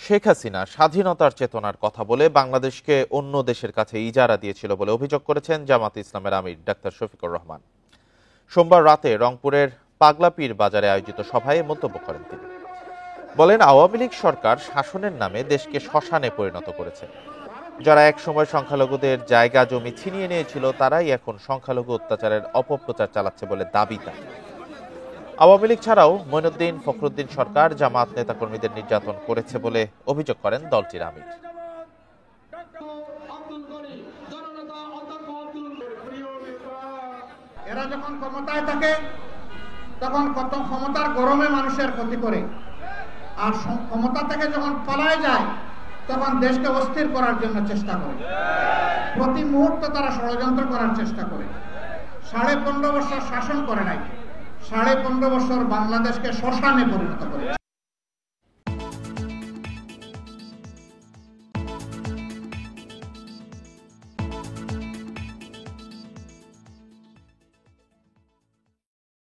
শেখ হাসিনা স্বাধীনতার চেতনার কথা বলে বাংলাদেশকে অন্য দেশের কাছে ইজারা দিয়েছিল বলে অভিযোগ করেছেন জামাত ইসলামের আমির ডাক্তার শফিকুর রহমান। সোমবার রাতে রংপুরের পাগলাপীর বাজারে আয়োজিত সভায় মন্তব্য করেন তিনি। বলেন, আওয়ামী লীগ সরকার শাসনের নামে দেশকে শ্মশানে পরিণত করেছে। যারা একসময় সংখ্যালঘুদের জায়গা জমি ছিনিয়ে নিয়েছিল তারাই এখন সংখ্যালঘু অত্যাচারের অপপ্রচার চালাচ্ছে বলে দাবি তার। আওয়ামী লীগ ছাড়াও মঈনুদ্দিন, ফখরুদ্দিন সরকার জামাত নেতাকর্মীদের নির্যাতন করেছে বলে অভিযোগ করেন দলটির আমির। এরা যখন ক্ষমতায় থাকে তখন কত ক্ষমতার গরমে মানুষের ক্ষতি করে, আর ক্ষমতা থেকে যখন পালায় যায় তখন দেশকে অস্থির করার জন্য চেষ্টা করে। প্রতি মুহূর্তে তারা ষড়যন্ত্র করার চেষ্টা করে। 15.5 বছর শাসন করে নাই, 15.5 বছর বাংলাদেশকে শ্মশানে পরিণত করে।